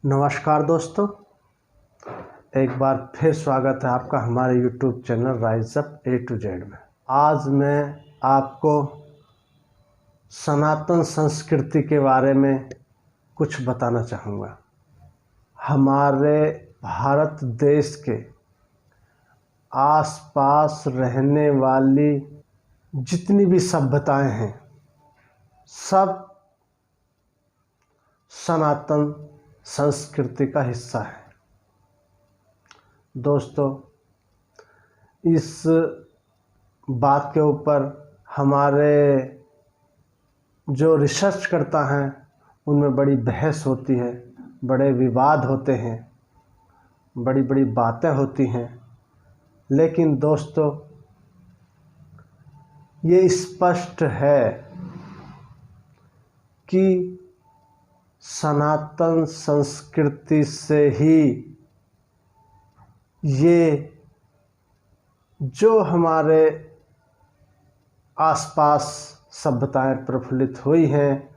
नमस्कार दोस्तों, एक बार फिर स्वागत है आपका हमारे YouTube channel rise up A to Z में। आज मैं आपको सनातन संस्कृति के बारे में कुछ बताना चाहूँगा। हमारे भारत देश के आसपास रहने वाली जितनी भी सभ्यताएं हैं, सब सनातन संस्कृति का हिस्सा है। दोस्तों, इस बात के ऊपर हमारे जो रिसर्च करता हैं उनमें बड़ी बहस होती है, बड़े विवाद होते हैं, बड़ी बड़ी बातें होती हैं। लेकिन दोस्तों, ये स्पष्ट है कि सनातन संस्कृति से ही ये जो हमारे आसपास सभ्यताएं प्रफुल्लित हुई हैं,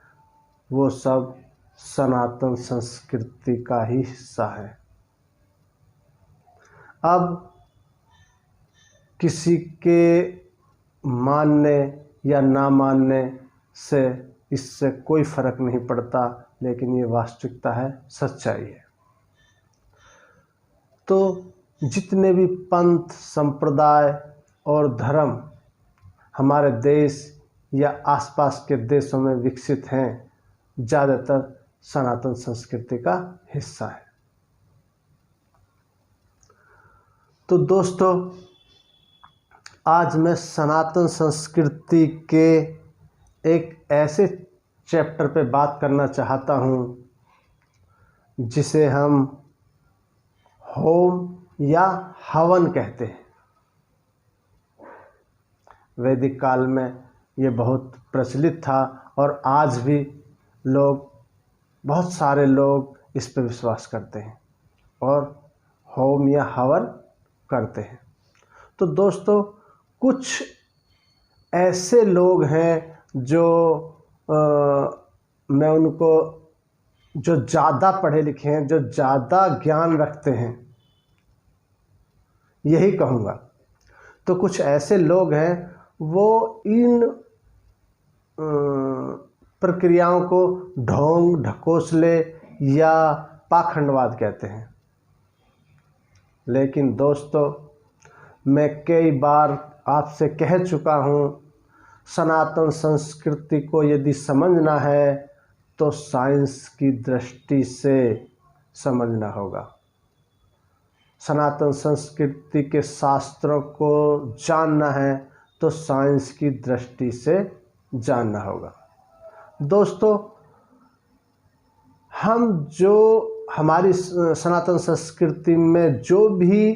वो सब सनातन संस्कृति का ही हिस्सा है। अब किसी के मानने या ना मानने से इससे कोई फर्क नहीं पड़ता, लेकिन ये वास्तविकता है, सच्चाई है। तो जितने भी पंथ, संप्रदाय और धर्म हमारे देश या आसपास के देशों में विकसित हैं, ज़्यादातर सनातन संस्कृति का हिस्सा है। तो दोस्तों, आज मैं सनातन संस्कृति के एक ऐसे चैप्टर पे बात करना चाहता हूँ जिसे हम होम या हवन कहते हैं। वैदिक काल में ये बहुत प्रचलित था और आज भी बहुत सारे लोग इस पर विश्वास करते हैं और होम या हवन करते हैं। तो दोस्तों, कुछ ऐसे लोग हैं जो मैं उनको जो ज़्यादा पढ़े लिखे हैं, जो ज़्यादा ज्ञान रखते हैं, यही कहूँगा। तो कुछ ऐसे लोग हैं, वो इन प्रक्रियाओं को ढोंग ढकोसले या पाखंडवाद कहते हैं। लेकिन दोस्तों, मैं कई बार आपसे कह चुका हूँ, सनातन संस्कृति को यदि समझना है तो साइंस की दृष्टि से समझना होगा। सनातन संस्कृति के शास्त्रों को जानना है तो साइंस की दृष्टि से जानना होगा। दोस्तों, हम जो हमारी सनातन संस्कृति में जो भी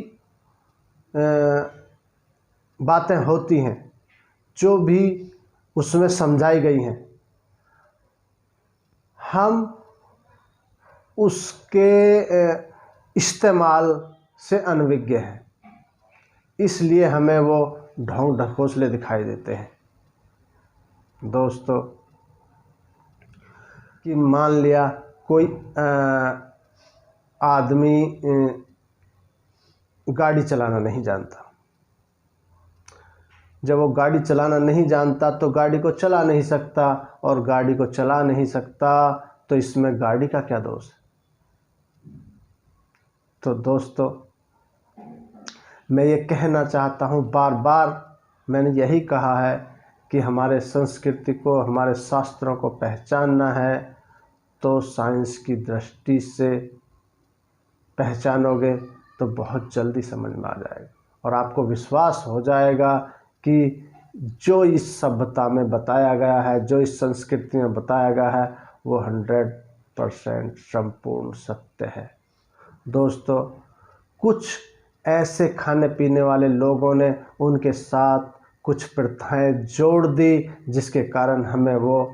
बातें होती हैं, जो भी उसमें समझाई गई हैं, हम उसके इस्तेमाल से अनभिज्ञ हैं। इसलिए हमें वो ढोंग ढकोसले दिखाई देते हैं। दोस्तों, कि मान लिया कोई आदमी गाड़ी चलाना नहीं जानता। जब वो गाड़ी चलाना नहीं जानता तो गाड़ी को चला नहीं सकता, और गाड़ी को चला नहीं सकता तो इसमें गाड़ी का क्या दोष है? तो दोस्तों, मैं ये कहना चाहता हूँ, बार बार मैंने यही कहा है कि हमारे संस्कृति को, हमारे शास्त्रों को पहचानना है तो साइंस की दृष्टि से पहचानोगे तो बहुत जल्दी समझ में आ जाएगा और आपको विश्वास हो जाएगा कि जो इस सभ्यता में बताया गया है, जो इस संस्कृति में बताया गया है, वो 100% संपूर्ण सत्य है। दोस्तों, कुछ ऐसे खाने पीने वाले लोगों ने उनके साथ कुछ प्रथाएं जोड़ दी, जिसके कारण हमें वो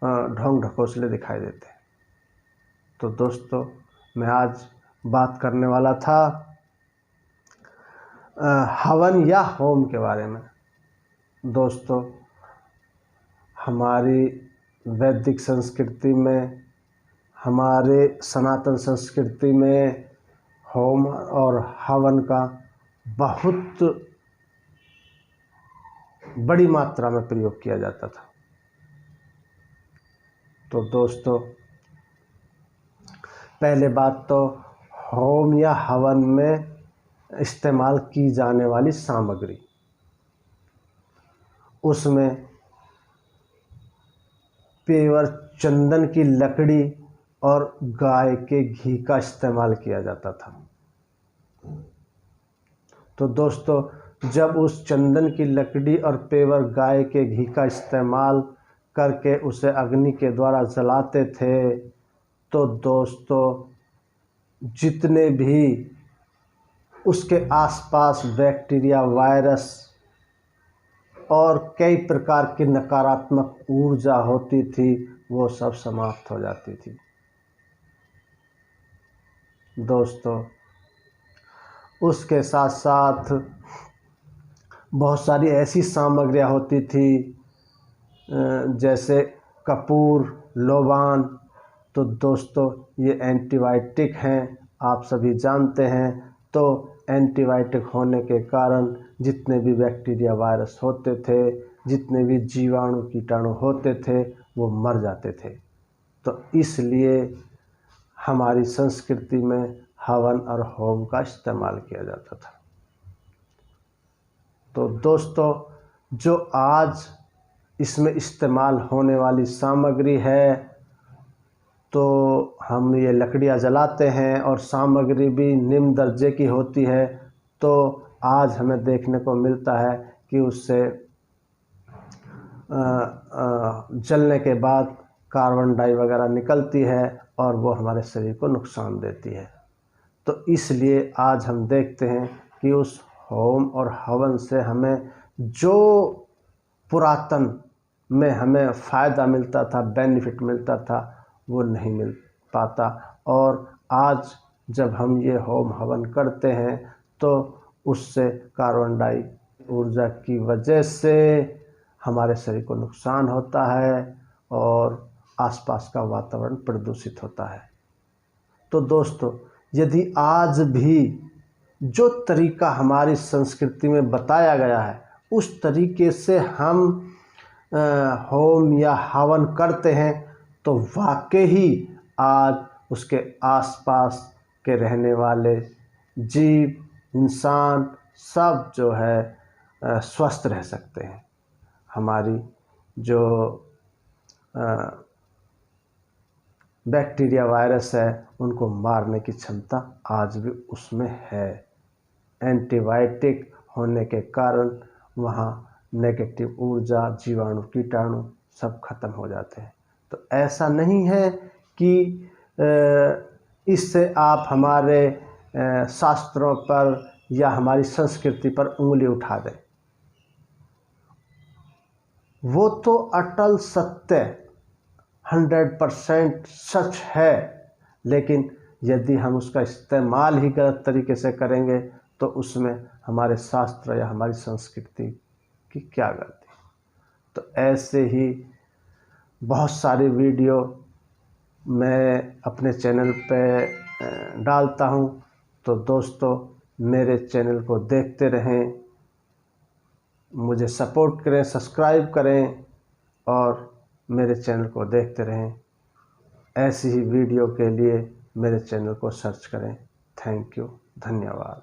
ढोंग ढकोसले दिखाई देते हैं। तो दोस्तों, मैं आज बात करने वाला था हवन या होम के बारे में। दोस्तों, हमारी वैदिक संस्कृति में हमारे सनातन संस्कृति में होम और हवन का बहुत बड़ी मात्रा में प्रयोग किया जाता था। तो दोस्तों, पहले बात तो होम या हवन में इस्तेमाल की जाने वाली सामग्री, उसमें पेवर चंदन की लकड़ी और गाय के घी का इस्तेमाल किया जाता था। तो दोस्तों, जब उस चंदन की लकड़ी और पेवर गाय के घी का इस्तेमाल करके उसे अग्नि के द्वारा जलाते थे, तो दोस्तों जितने भी उसके आसपास बैक्टीरिया, वायरस और कई प्रकार की नकारात्मक ऊर्जा होती थी, वो सब समाप्त हो जाती थी। दोस्तों, उसके साथ साथ बहुत सारी ऐसी सामग्रियाँ होती थी जैसे कपूर, लोबान। तो दोस्तों, ये एंटीबायोटिक हैं, आप सभी जानते हैं। तो एंटीबायोटिक होने के कारण जितने भी बैक्टीरिया, वायरस होते थे, जितने भी जीवाणु, कीटाणु होते थे, वो मर जाते थे। तो इसलिए हमारी संस्कृति में हवन और होम का इस्तेमाल किया जाता था। तो दोस्तों, जो आज इसमें इस्तेमाल होने वाली सामग्री है, तो हम ये लकड़ियाँ जलाते हैं और सामग्री भी निम्न दर्जे की होती है। तो आज हमें देखने को मिलता है कि उससे जलने के बाद कार्बन डाई वगैरह निकलती है और वो हमारे शरीर को नुकसान देती है। तो इसलिए आज हम देखते हैं कि उस होम और हवन से हमें जो पुरातन में हमें फ़ायदा मिलता था, बेनिफिट मिलता था, वो नहीं मिल पाता। और आज जब हम ये होम हवन करते हैं तो उससे कार्बन डाई ऊर्जा की वजह से हमारे शरीर को नुकसान होता है और आसपास का वातावरण प्रदूषित होता है। तो दोस्तों, यदि आज भी जो तरीका हमारी संस्कृति में बताया गया है, उस तरीके से हम होम या हवन करते हैं, तो वाकई ही आज उसके आसपास के रहने वाले जीव, इंसान सब जो है स्वस्थ रह सकते हैं। हमारी जो बैक्टीरिया, वायरस है, उनको मारने की क्षमता आज भी उसमें है। एंटीबायोटिक होने के कारण वहाँ नेगेटिव ऊर्जा, जीवाणु, कीटाणु सब खत्म हो जाते हैं। तो ऐसा नहीं है कि इससे आप हमारे शास्त्रों पर या हमारी संस्कृति पर उंगली उठा दें। वो तो अटल सत्य 100% सच है, लेकिन यदि हम उसका इस्तेमाल ही गलत तरीके से करेंगे तो उसमें हमारे शास्त्र या हमारी संस्कृति की क्या गलती। तो ऐसे ही बहुत सारी वीडियो मैं अपने चैनल पे डालता हूँ। तो दोस्तों, मेरे चैनल को देखते रहें, मुझे सपोर्ट करें, सब्सक्राइब करें और मेरे चैनल को देखते रहें। ऐसी ही वीडियो के लिए मेरे चैनल को सर्च करें। थैंक यू, धन्यवाद।